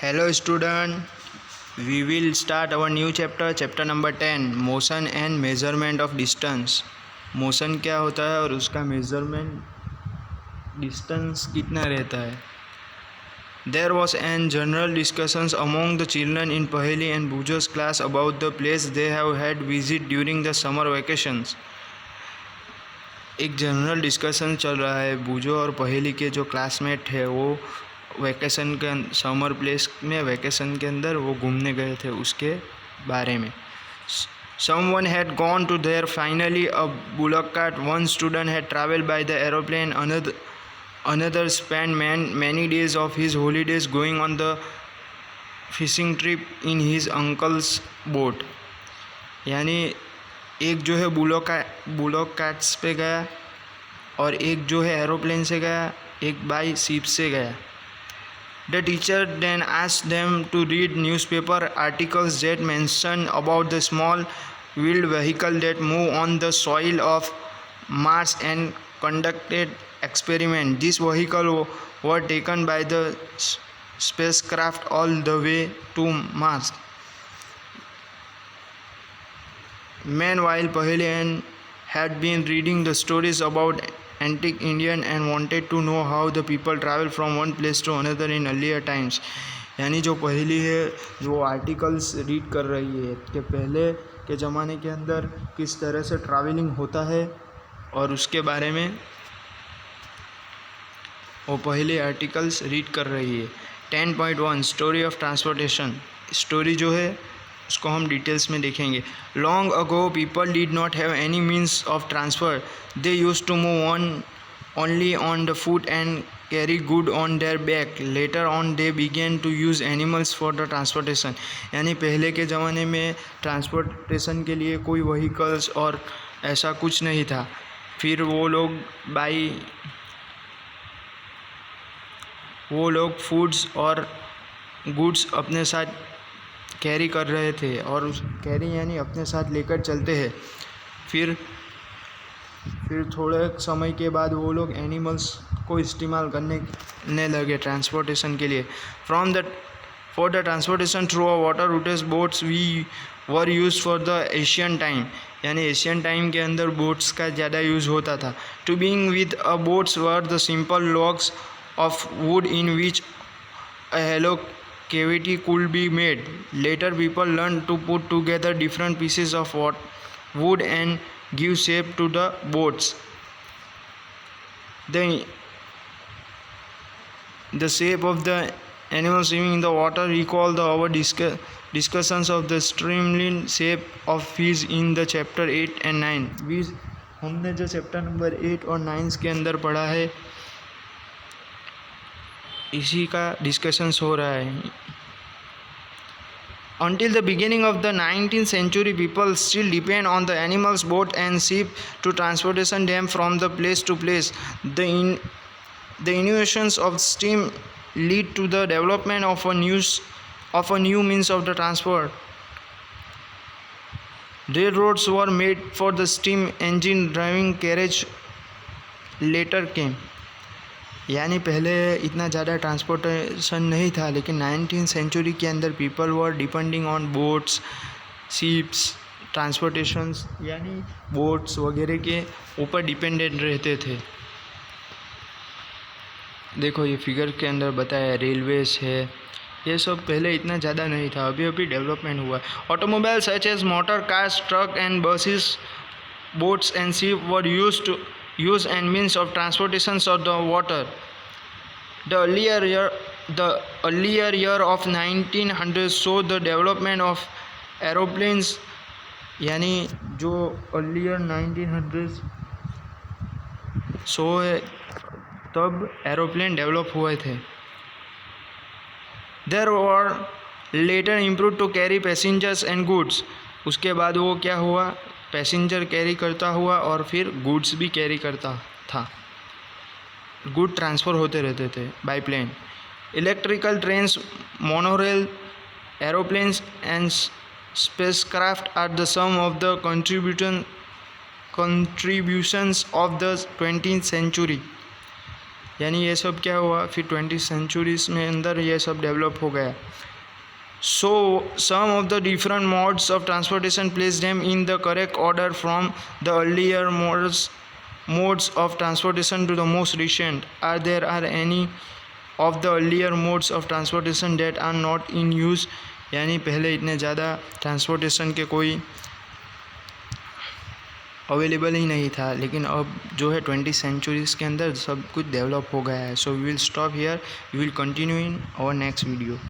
Hello student, we will start our new chapter number 10, motion and measurement of distance. Motion क्या होता है और उसका मेजरमेंट डिस्टेंस कितना रहता है. There was an general discussions among the children in Paheli and Bujo's class about the place they have had visit during the summer vacations. एक general discussion चल रहा है. बूजो और पहेली के जो क्लासमेट है वो वैकेशन के समर प्लेस में वैकेशन के अंदर वो घूमने गए थे उसके बारे में. Someone had gone to there finally a bullock cart. One student had travelled by the aeroplane. Another spent many days of his holidays going on the fishing trip in his uncle's boat. यानी एक जो है bullock carts पे गया और एक जो है एरोप्लेन से गया, एक बाई शिप से गया. The teacher then asked them to read newspaper articles that mention about the small wheeled vehicle that move on the soil of Mars and conducted experiment. These vehicles were taken by the spacecraft all the way to Mars. Meanwhile, Pahelian had been reading the stories about antique Indian and wanted to know how the people travel from one place to another in earlier times. यानी जो पहेली है जो articles read कर रही है कि पहले के ज़माने के अंदर किस तरह से ट्रैवलिंग होता है और उसके बारे में वो पहले आर्टिकल्स रीड कर रही है. 10.1 स्टोरी ऑफ ट्रांसपोर्टेशन. स्टोरी जो है उसको हम डिटेल्स में देखेंगे. Long ago people did not have any means of transfer. They used to move on only on the foot and carry good on their back. Later on they began to use animals for the transportation. यानी पहले के ज़माने में transportation के लिए कोई vehicles और ऐसा कुछ नहीं था. फिर वो लोग फूड्स और गुड्स अपने साथ कैरी कर रहे थे और उस कैरी यानी अपने साथ लेकर चलते हैं. फिर थोड़े समय के बाद वो लोग एनिमल्स को इस्तेमाल करने लगे ट्रांसपोर्टेशन के लिए. For the transportation through water routes boats we were use for the Asian time. यानी एशियन टाइम के अंदर बोट्स का ज़्यादा यूज़ होता था. To being with a boats were the simple logs of wood in which a hollow cavity could be made. Later people learned to put together different pieces of wood and give shape to the boats. The shape of the animals swimming in the water recall our discussions of the streamline shape of fish in the chapter 8 and 9. हमने जो chapter number 8 और 9 के अंदर पढ़ा है इसी का discussions हो रहा है. Until the beginning of the 19th century, people still depend on the animals, boat and ship to transportation them from the place to place. The innovations of steam lead to the development of a new means of the transport. Railroads were made for the steam engine driving carriage later came. यानी पहले इतना ज़्यादा transportation नहीं था लेकिन 19th century के अंदर people were depending on boats, ships, transportations यानी बोट्स वगैरह के ऊपर डिपेंडेंट रहते थे. देखो ये फिगर के अंदर बताया रेलवेज है, ये सब पहले इतना ज़्यादा नहीं था, अभी अभी डेवलपमेंट हुआ. Automobile such as motor cars, truck and buses, boats and ship were use and means of transportation of the water. The earlier year of 1900 saw the development of aeroplanes. यानी जो earlier 1900 सो है तब aeroplane develop हुए थे. There were later improved to carry passengers and goods. उसके बाद वो क्या हुआ, पैसेंजर कैरी करता हुआ और फिर गुड्स भी कैरी करता था. गुड ट्रांसफ़र होते रहते थे by plane. Electrical trains, monorail, aeroplanes and spacecraft are the some of the contributions of the 20th century. यानी ये सब क्या हुआ, फिर 20 सेंचुरीज में अंदर ये सब डेवलप हो गया. So some of the different modes of transportation place them in the correct order from the earlier modes of transportation to the most recent. Are there any of the earlier modes of transportation that are not in use? यानी पहले इतने ज़्यादा transportation के कोई available ही नहीं था, लेकिन अब जो है 20 सेंचुरीज़ के अंदर सब कुछ डेवलप हो गया है. So we will stop here, we will continue in our next video.